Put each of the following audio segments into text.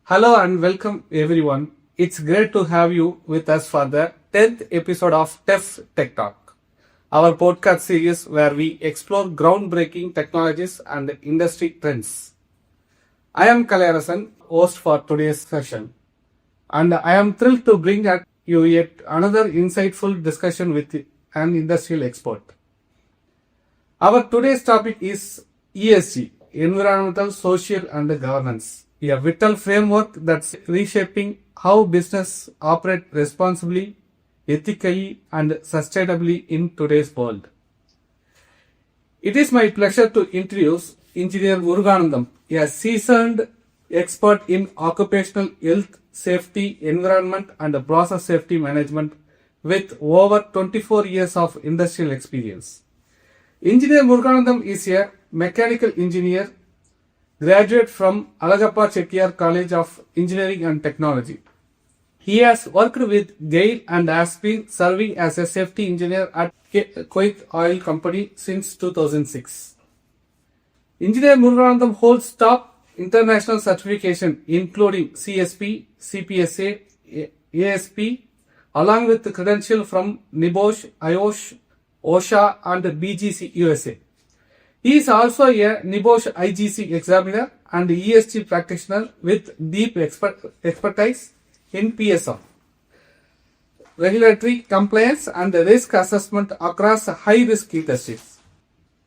Hello and welcome everyone. It's great to have you with us for the 10th episode of TEF Tech Talk, our podcast series where we explore groundbreaking technologies and industry trends. I am Kalyarasan, host for today's session, and I am thrilled to bring at you yet another insightful discussion with an industrial expert. Our today's topic is ESG, Environmental, Social and Governance, a vital framework that's reshaping how business operate responsibly, ethically and sustainably in today's world. It is my pleasure to introduce Engineer Muruganantham, a seasoned expert in occupational health, safety, environment and process safety management with over 24 years of industrial experience. Engineer Muruganantham is a mechanical engineer, graduate from Alagappa Chettiar College of Engineering and Technology. He has worked with GAIL and has been serving as a safety engineer at Kuwait Oil Company since 2006. Engineer Muruganantham holds top international certification including CSP, CPSA, ASP, along with the credential from NEBOSH, IOSH, OSHA and BGC USA. He is also a NEBOSH IGC examiner and ESG practitioner with deep expertise in PSR, regulatory compliance and risk assessment across high-risk industries.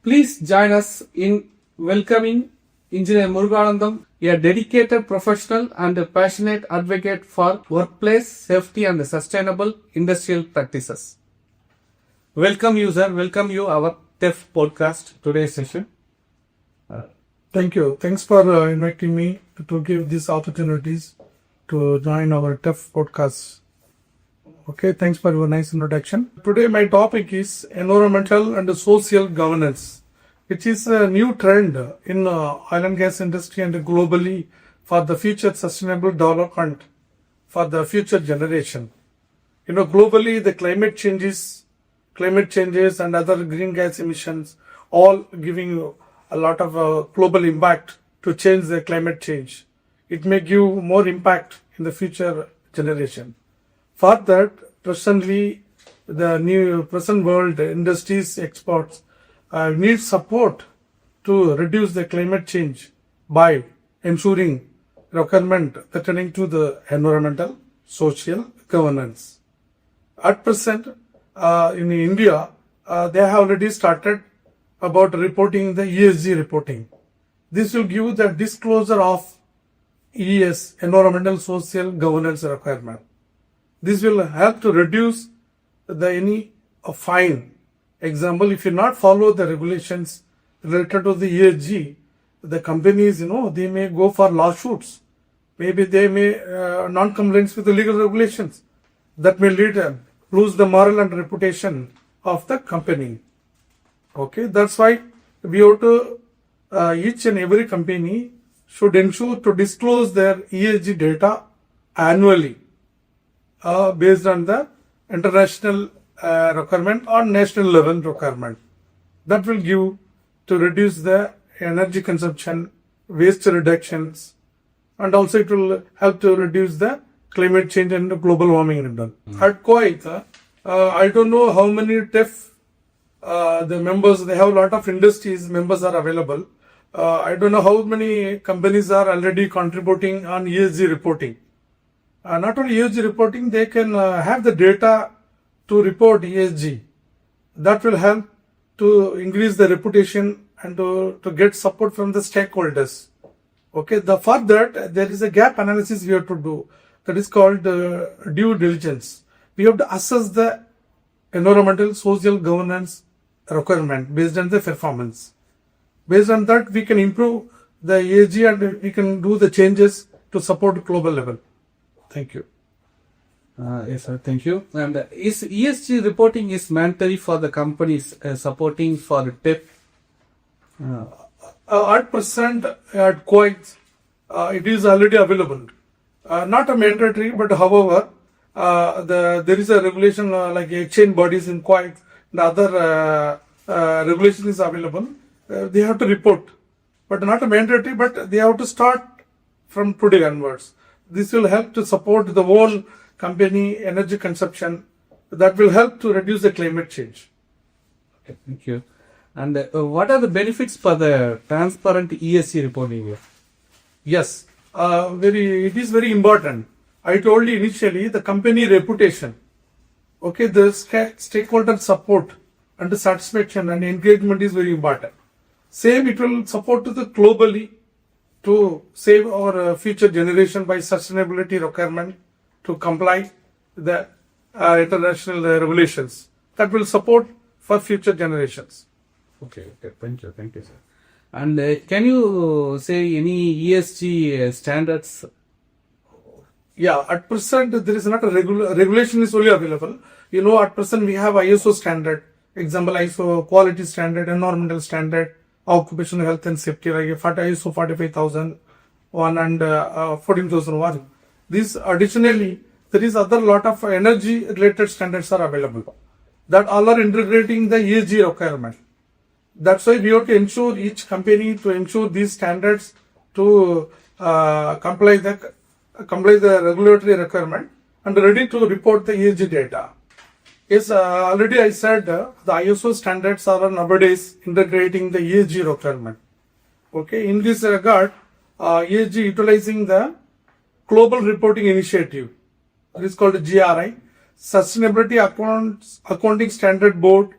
Please join us in welcoming Engineer Muruganantham, a dedicated professional and passionate advocate for workplace safety and sustainable industrial practices. Welcome you, sir. Welcome you, our TEF podcast, today's session. Thank you. Thanks for inviting me to give these opportunities to join our TEF podcast. Okay, thanks for your nice introduction. Today my topic is environmental and social governance, which is a new trend in oil and gas industry and globally for the future sustainable development for the future generation. Globally the climate changes and other green gas emissions all giving a lot of global impact to change the climate change. It may give more impact in the future generation. For that, presently the present world industries experts need support to reduce the climate change by ensuring requirement pertaining to the environmental, social governance. At present, in India, they have already started about reporting the ESG reporting. This will give the disclosure of ES, environmental social governance requirement. This will help to reduce any fine. Example, if you not follow the regulations related to the ESG, the companies, they may go for lawsuits. Maybe they may non-compliance with the legal regulations. That may lead to lose the moral and reputation of the company. Okay, that's why we have to, each and every company should ensure to disclose their ESG data annually based on the international requirement or national level requirement. That will give to reduce the energy consumption, waste reductions, and also it will help to reduce the climate change and global warming. At Kuwait, I don't know how many TEF the members, they have a lot of industries members are available. I don't know how many companies are already contributing on ESG reporting. Not only ESG reporting, they can have the data to report ESG. That will help to increase the reputation and to get support from the stakeholders. Okay, for that, there is a gap analysis we have to do. That is called due diligence. We have to assess the environmental, social governance requirement based on the performance. Based on that, we can improve the ESG and we can do the changes to support global level. Thank you. Yes, sir. Thank you. And is ESG reporting is mandatory for the companies supporting for TEF? At present, at Kuwait, it is already available. Not a mandatory, but however, there is a regulation like exchange bodies in Kuwait, the other regulation is available. They have to report, but not a mandatory, but they have to start from today onwards. This will help to support the whole company energy consumption. That will help to reduce the climate change. Okay, thank you. And what are the benefits for the transparent ESG reporting? Yes, it is very important. I told you initially the company reputation. Okay, the stakeholder support and the satisfaction and engagement is very important. Same, it will support to the globally to save our future generation by sustainability requirement to comply the international regulations. That will support for future generations. Okay, thank you, sir. And can you say any ESG standards? Yeah, at present there is not a regulation is only available. At present we have ISO standard, example ISO quality standard, environmental standard, occupational health and safety, like ISO 45001 and 14001. This additionally, there is other lot of energy related standards are available that all are integrating the ESG requirement. That's why we have to ensure each company to ensure these standards to comply the regulatory requirement and ready to report the ESG data. Yes, already I said the ISO standards are nowadays integrating the ESG requirement. Okay, in this regard, ESG utilizing the Global Reporting Initiative. It is called GRI, Sustainability Accounting Standard Board,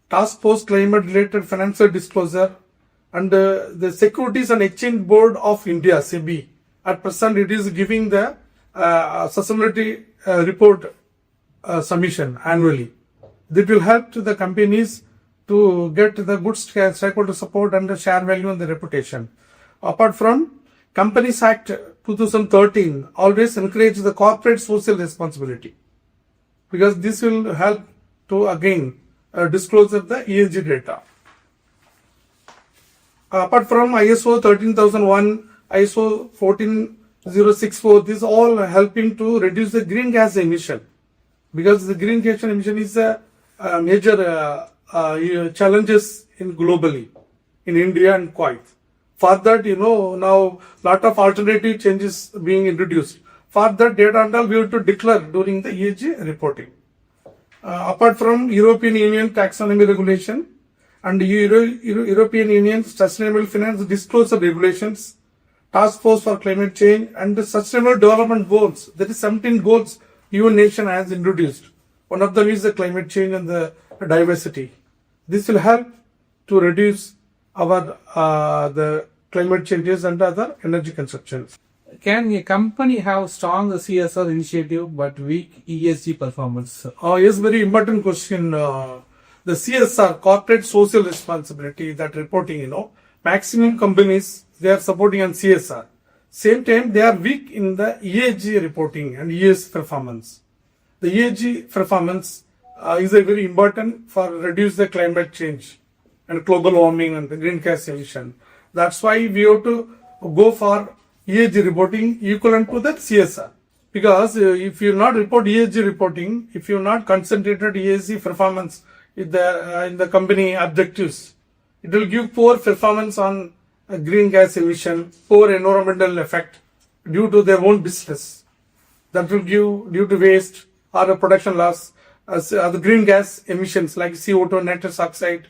Task Force Climate Related Financial Disclosure, and the Securities and Exchange Board of India, SEBI. At present, it is giving the sustainability report submission annually. That will help to the companies to get the good stakeholder support and the share value and the reputation. Apart from Companies Act 2013, always encourage the corporate social responsibility, because this will help to again disclose of the ESG data. Apart from ISO 13001, ISO 14064, this all helping to reduce the green gas emission, because the green gas emission is a major challenges in globally in India and Kuwait. For that, now lot of alternative changes being introduced. For that data and all we have to declare during the ESG reporting. Apart from European Union taxonomy regulation and European Union sustainable finance disclosure regulations, Task Force for Climate Change and the Sustainable Development Goals. There is 17 goals UN nation has introduced. One of them is the climate change and the diversity. This will help to reduce our the climate changes and other energy consumptions. Can a company have strong CSR initiative but weak ESG performance? Yes, very important question. The CSR, corporate social responsibility, that reporting, maximum companies, they are supporting on CSR. Same time, they are weak in the ESG reporting and ESG performance. The ESG performance is a very important for reduce the climate change and global warming and the green gas emission. That's why we have to go for ESG reporting equivalent to the CSR. Because if you not report ESG reporting, if you not concentrated ESG performance in the company objectives, it will give poor performance on green gas emission, poor environmental effect due to their own business. That will give due to waste or the production loss, the green gas emissions like CO2, nitrous oxide.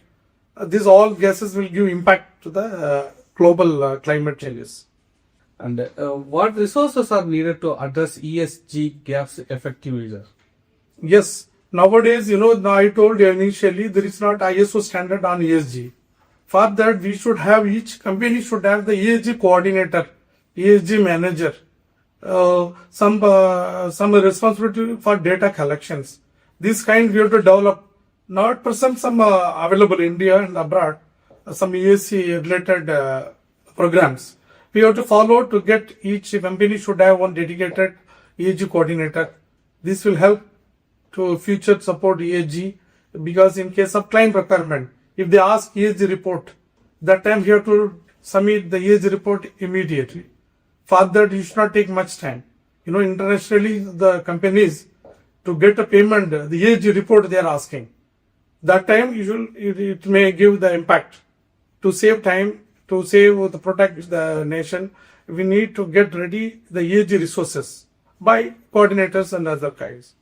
These all gases will give impact to the global climate changes. And what resources are needed to address ESG gaps effectively? Yes, nowadays, now I told you initially, there is not ISO standard on ESG. For that, each company should have the ESG coordinator, ESG manager, some responsibility for data collections. This kind we have to develop. Now at present, some available in India and abroad, some ESG related programs. We have to follow to get each company should have one dedicated ESG coordinator. This will help to future support ESG, because in case of client requirement, if they ask ESG report, that time you have to submit the ESG report immediately. For that, it should not take much time. Internationally, the companies to get a payment, the ESG report they are asking. That time it may give the impact to save time, to protect the nation we need to get ready the ESG resources by coordinators and other guys.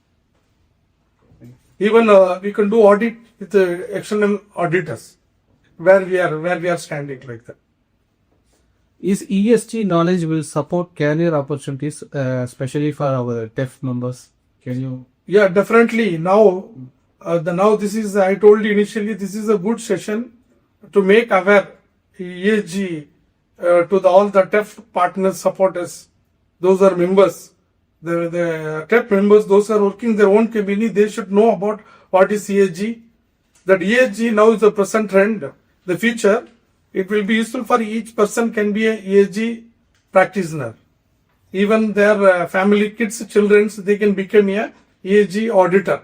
Even we can do audit with the external auditors where we are standing like that. Is ESG knowledge will support career opportunities, especially for our TEF members? Can you? Yeah, definitely. Now this is, I told you initially, this is a good session to make aware ESG to all the TEF partners, supporters. Those are members. The TEF members, those are working their own company, they should know about what is ESG. That ESG now is the present trend. The future, it will be useful for each person can be a ESG practitioner. Even their family, kids, children, they can become a ESG auditor,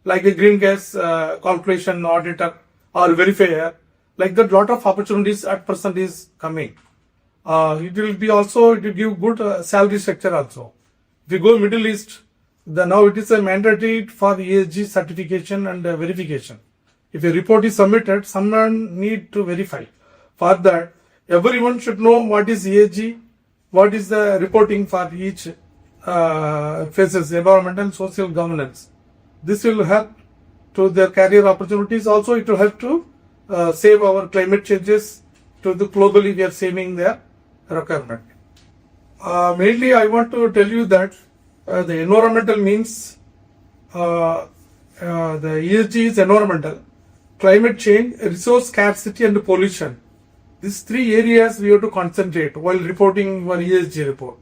like a green gas calculation auditor or verifier. Like that, lot of opportunities at present is coming. It will give good salary structure also. If you go Middle East, now it is a mandatory for ESG certification and verification. If a report is submitted, someone need to verify. For that, everyone should know what is ESG, what is the reporting for each phases, environmental and social governance. This will help to their career opportunities. Also, it will help to save our climate changes. To the globally, we are saving their requirement. Mainly, I want to tell you that the environmental means the ESG is environmental, climate change, resource scarcity, and pollution. These three areas we have to concentrate while reporting our ESG report.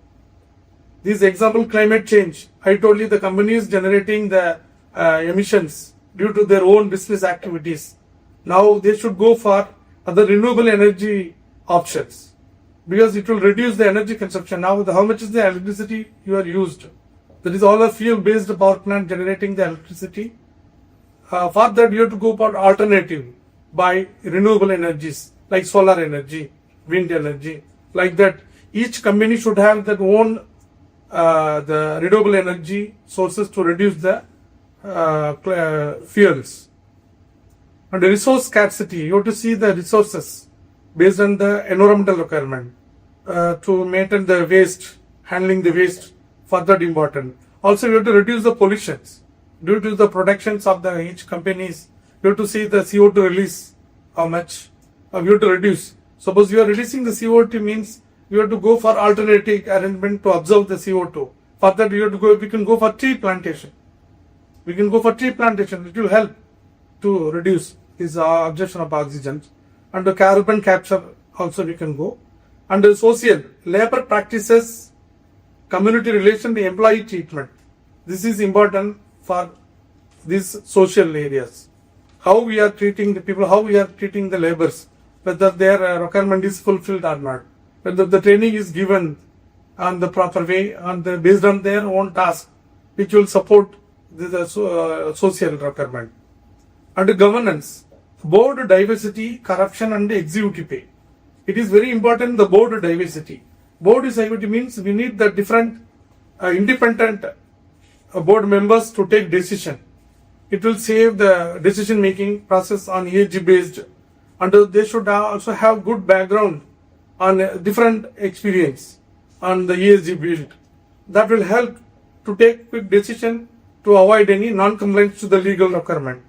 This example, climate change. I told you the company is generating the emissions due to their own business activities. Now they should go for other renewable energy options because it will reduce the energy consumption. Now how much is the electricity you are used? That is all a fuel-based power plant generating the electricity. For that you have to go for alternative by renewable energies like solar energy, wind energy, like that. Each company should have their own the renewable energy sources to reduce the fuels. And the resource scarcity, you have to see the resources based on the environmental requirement to maintain the waste, handling the waste, for that important. Also, you have to reduce the pollutions due to the productions of the each companies. You have to see the CO2 release, how much you have to reduce. Suppose you are reducing the CO2 means you have to go for alternative arrangement to absorb the CO2. For that, you have to go. We can go for tree plantation. We can go for tree plantation. It will help to reduce this absorption of oxygen. And the carbon capture also we can go. And the social labor practices, community relation, the employee treatment. This is important for these social areas. How we are treating the people, how we are treating the laborers, whether their requirement is fulfilled or not, whether the training is given on the proper way and based on their own task, which will support the social requirement. And governance, board diversity, corruption and executive pay. It is very important, the board diversity. Board diversity means we need the different independent board members to take decision. It will save the decision making process on ESG based, and they should also have good background on different experience on the ESG build. That will help to take quick decision to avoid any non-compliance to the legal requirement.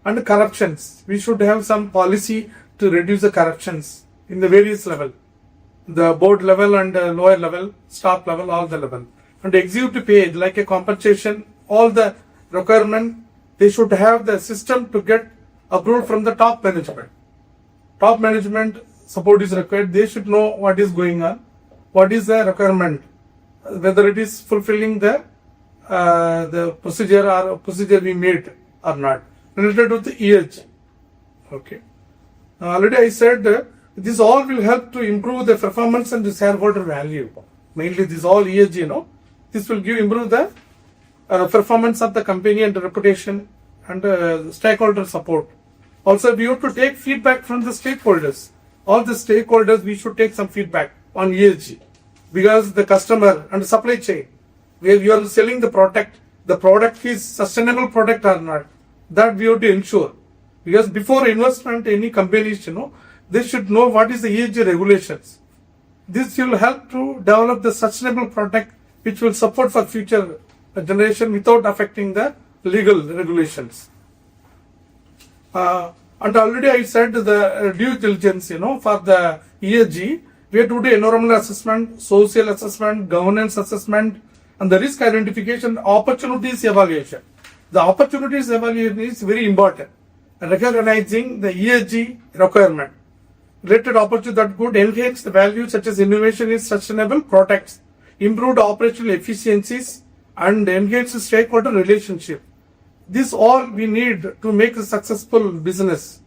And corruptions, we should have some policy to reduce the corruptions in the various level, the board level and lower level, staff level, all the level. And executive pay, like a compensation, all the requirement, they should have the system to get approved from the top management. Top management support is required. They should know what is going on, what is the requirement, whether it is fulfilling the procedure we made or not, related to the ESG. Okay. Already I said this all will help to improve the performance and the shareholder value. Mainly this all ESG, this will improve the performance of the company and the reputation and stakeholder support. Also, we have to take feedback from the stakeholders. All the stakeholders, we should take some feedback on ESG, because the customer and the supply chain, where you are selling the product is sustainable product or not, that we have to ensure. Because before investment, any companies, they should know what is the ESG regulations. This will help to develop the sustainable product which will support for future generation without affecting the legal regulations. And already I said the due diligence, for the ESG, we have to do environmental assessment, social assessment, governance assessment, and the risk identification, opportunities evaluation. The opportunities evaluation is very important. Recognizing the ESG requirement. Related opportunities that could enhance the value such as innovation in sustainable products, improved operational efficiencies, and enhance stakeholder relationship. This all we need to make a successful business.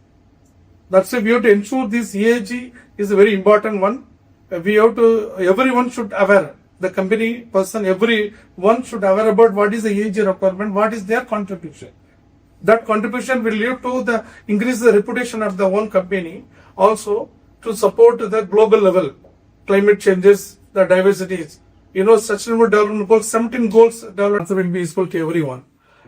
That's why we have to ensure this ESG is a very important one. Everyone should aware, the company person, everyone should aware about what is the ESG requirement, what is their contribution. That contribution will lead to the increase the reputation of the one company, also to support the global level, climate changes, the diversities. Sustainable development goals, 17 goals development will be useful to everyone.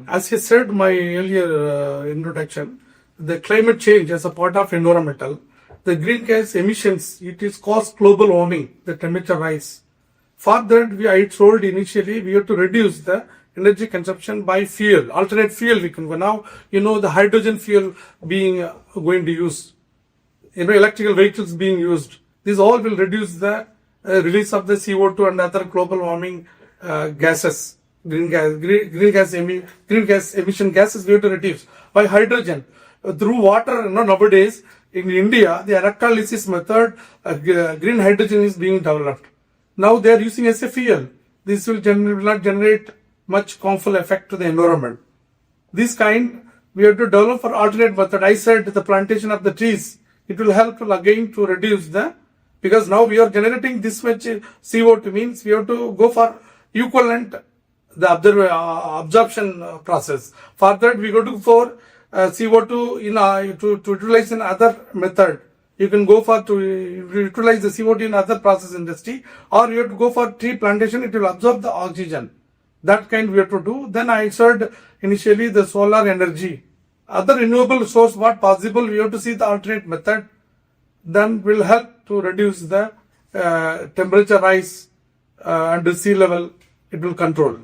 As I said my earlier introduction, the climate change as a part of environmental, the green gas emissions, it is cause global warming, the temperature rise. For that, I told initially, we have to reduce the energy consumption by fuel, alternate fuel we can go. Now, the hydrogen fuel being going to use, electrical vehicles being used. These all will reduce the release of the CO2 and other global warming gases. Green gas emission gases we have to reduce by hydrogen through water. Nowadays in India, the electrolysis method, green hydrogen is being developed. Now they are using as a fuel. This will not generate much harmful effect to the environment. This kind we have to develop for alternate method. I said the plantation of the trees. It will help again to reduce because now we are generating this much CO2 means we have to go for equivalent the absorption process. For that, we go to for CO2 to utilize in other method. You can go for to utilize the CO2 in other process industry, or you have to go for tree plantation. It will absorb the oxygen. That kind we have to do. Then I said initially the solar energy, other renewable source. What possible? We have to see the alternate method. Then will help to reduce the temperature rise and the sea level. It will control.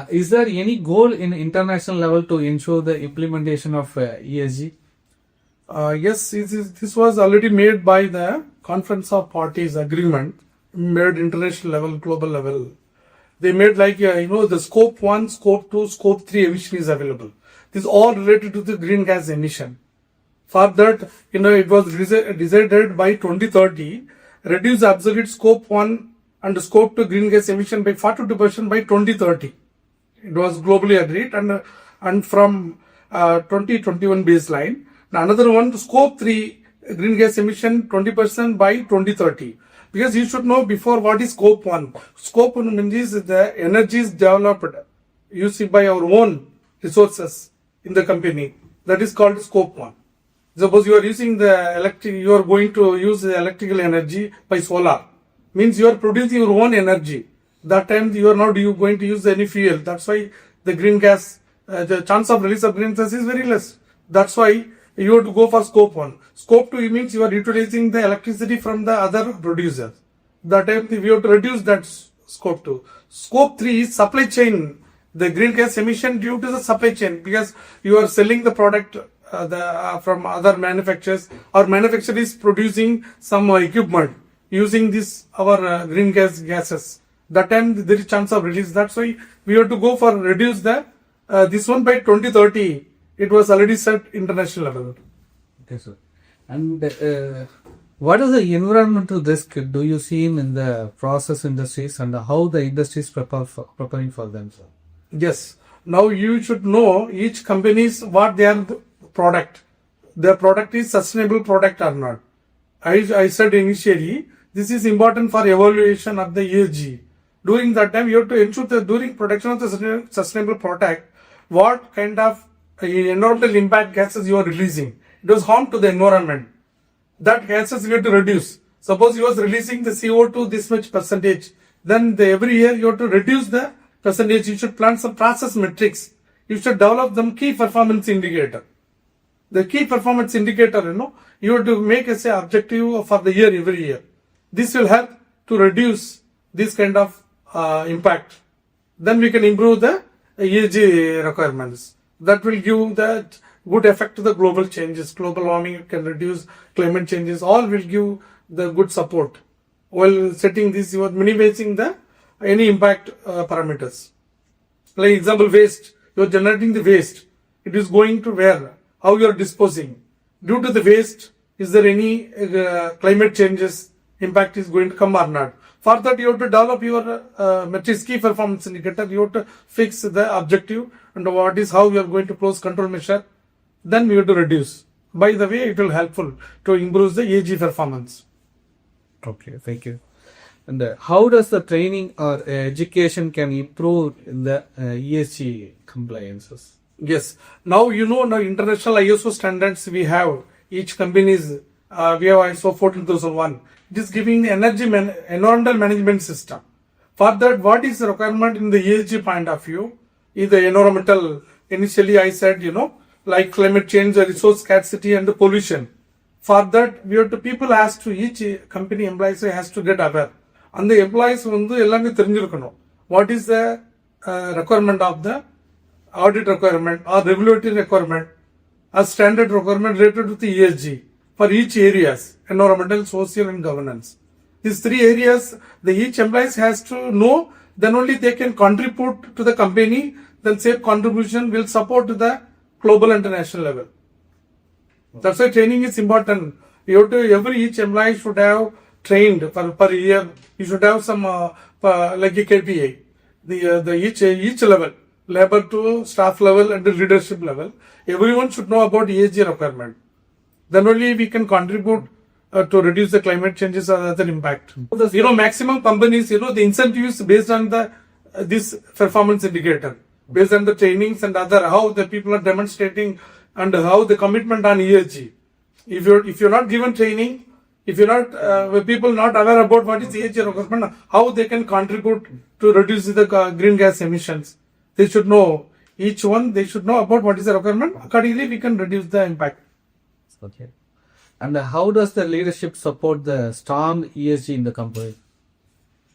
Is there any goal in international level to ensure the implementation of ESG? Yes, this was already made by the Conference of Parties agreement, made international level, global level. They made the scope 1, scope 2, scope 3 emission is available. This is all related to the green gas emission. For that, it was decided by 2030, reduce absolute scope 1 and scope 2 green gas emission by 42% by 2030. It was globally agreed and from 2021 baseline. Another one, scope 3 green gas emission 20% by 2030. Because you should know before what is scope 1. Scope 1 means the energies developed used by our own resources in the company. That is called scope 1. Suppose you are using you are going to use the electrical energy by solar. Means you are producing your own energy. That time you are not going to use any fuel. That's why the green gas, the chance of release of green gas is very less. That's why you have to go for scope 1. Scope 2 means you are utilizing the electricity from the other producers. That time we have to reduce that scope 2. Scope 3 is supply chain. The green gas emission due to the supply chain because you are selling the product from other manufacturers or manufacturer is producing some equipment using our green gases. That time there is chance of release. That's why we have to go for reduce this one by 2030. It was already set international level. Okay, sir. And what is the environmental risk do you see in the process industries and how the industries preparing for them, sir? Yes. Now you should know each company's what their product. Their product is sustainable product or not. I said initially this is important for evaluation of the ESG. During that time you have to ensure that during production of the sustainable product, what kind of environmental impact gases you are releasing. It was harm to the environment. That gases you have to reduce. Suppose you was releasing the CO2 this much percentage, then every year you have to reduce the percentage. You should plan some process metrics. You should develop them key performance indicator. The key performance indicator, you have to make as an objective for the year every year. This will help to reduce this kind of impact. Then we can improve the ESG requirements. That will give the good effect to the global changes. Global warming can reduce, climate changes, all will give the good support. While setting this, you are minimizing the any impact parameters. Like example, waste. You are generating the waste. It is going to where? How you are disposing. Due to the waste, is there any climate changes impact is going to come or not? For that, you have to develop your metrics, key performance indicator. You have to fix the objective and what is how you are going to close control measure. Then we have to reduce. By the way, it will helpful to improve the ESG performance. Okay, thank you. And how does the training or education can improve in the ESG compliances? Yes. Now now international ISO standards we have. Each company's we have ISO 14001. It is giving the environmental management system. For that, what is the requirement in the ESG point of view? Is the environmental. Initially, I said like climate change, resource scarcity, and the pollution. For that, we have to people has to each company employees has to get aware. And the employees what is the requirement of the audit requirement or regulatory requirement or standard requirement related to the ESG for each areas, environmental, social and governance. These three areas, each employees has to know, then only they can contribute to the company, then safe contribution will support the global international level. That's why training is important. You have to, each employee should have trained per year. You should have some like a KPI. Each level, labor to staff level and the leadership level. Everyone should know about ESG requirement. Then only we can contribute to reduce the climate changes or other impact. Maximum companies, the incentives based on this performance indicator, based on the trainings and other, how the people are demonstrating and how the commitment on ESG. If you're not given training, if you're not, people not aware about what is ESG requirement, how they can contribute to reduce the green gas emissions. They should know, each one, they should know about what is the requirement. Accordingly, we can reduce the impact. Okay. And how does the leadership support the strong ESG in the company?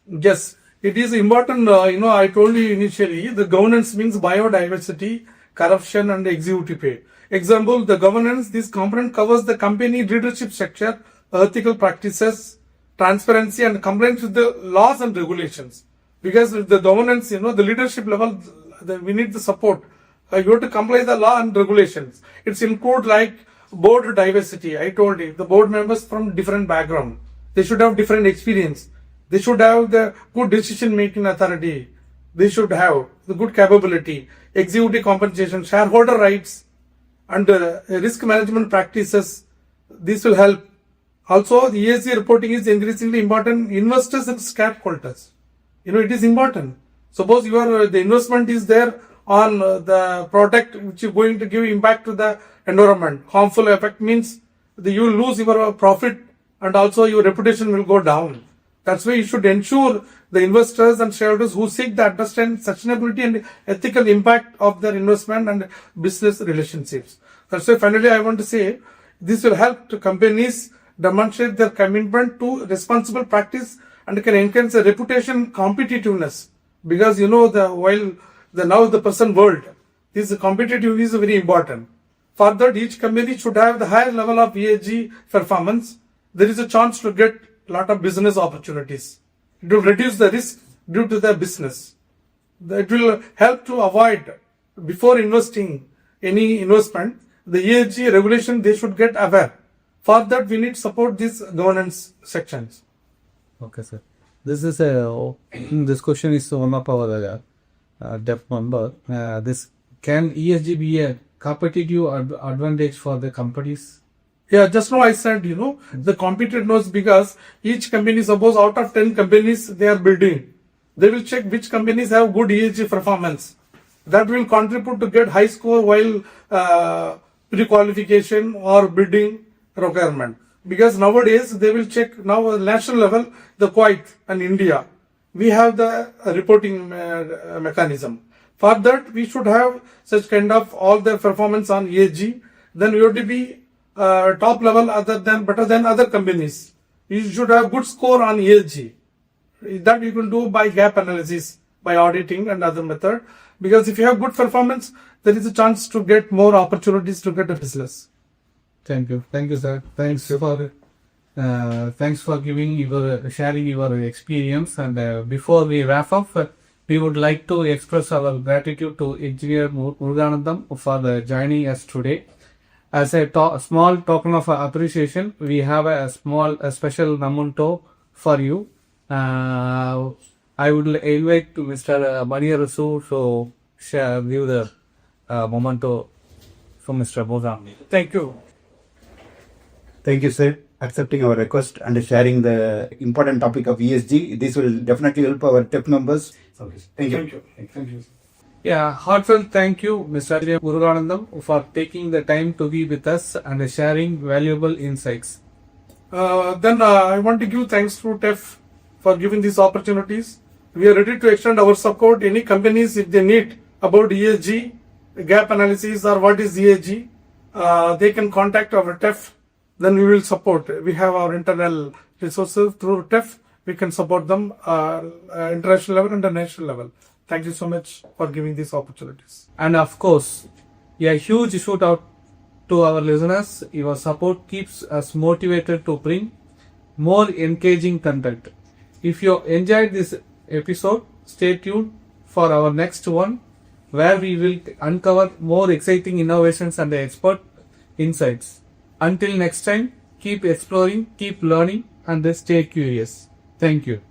Yes, it is important. I told you initially, the governance means biodiversity, corruption and executive pay. Example, the governance, this component covers the company leadership structure, ethical practices, transparency and compliance with the laws and regulations. Because with the governance, the leadership level, we need the support. You have to comply with the law and regulations. It's include like board diversity. I told you, the board members from different background. They should have different experience. They should have the good decision making authority. They should have the good capability, executive compensation, shareholder rights, and risk management practices. This will help. Also, the ESG reporting is increasingly important. Investors and stakeholders. It is important. Suppose the investment is there on the product which is going to give impact to the environment. Harmful effect means you will lose your profit and also your reputation will go down. That's why you should ensure the investors and shareholders who seek to understand sustainability and ethical impact of their investment and business relationships. That's why finally I want to say this will help to companies demonstrate their commitment to responsible practice and can enhance the reputation competitiveness. Because now the present world, this competitive is very important. For that, each company should have the higher level of ESG performance. There is a chance to get a lot of business opportunities. It will reduce the risk due to the business. It will help to avoid, before investing any investment, the ESG regulation they should get aware. For that, we need support these governance sections. Okay, sir. This question is one of our depth member. Can ESG be a competitive advantage for the companies? Yeah, just now I said, the competitiveness, because each company, suppose out of 10 companies they are building, they will check which companies have good ESG performance. That will contribute to get high score while pre-qualification or bidding requirement. Because nowadays they will check now national level, the Kuwait and India. We have the reporting mechanism. For that, we should have such kind of all their performance on ESG. Then we have to be top level better than other companies. You should have good score on ESG. That you can do by gap analysis, by auditing and other method. Because if you have good performance, there is a chance to get more opportunities to get a business. Thank you, sir. Thanks for sharing your experience. And before we wrap up, we would like to express our gratitude to Engineer Muruganantham for joining us today. As a small token of appreciation, we have a special memento for you. I would invite to Mr. MIIRSM to give the memento from Mr. Bosam. Thank you. Thank you, sir, accepting our request and sharing the important topic of ESG. This will definitely help our TEP members. Thank you. Thank you. Yeah, heartfelt thank you, Mr. Muruganantham, for taking the time to be with us and sharing valuable insights. I want to give thanks to TEF for giving these opportunities. We are ready to extend our support. Any companies, if they need about ESG, gap analysis or what is ESG, they can contact our TEF. Then we will support. We have our internal resources through TEF. We can support them international level and the national level. Thank you so much for giving these opportunities. And of course, a huge shout out to our listeners. Your support keeps us motivated to bring more engaging content. If you enjoyed this episode, stay tuned for our next one, where we will uncover more exciting innovations and expert insights. Until next time, keep exploring, keep learning, and stay curious. Thank you.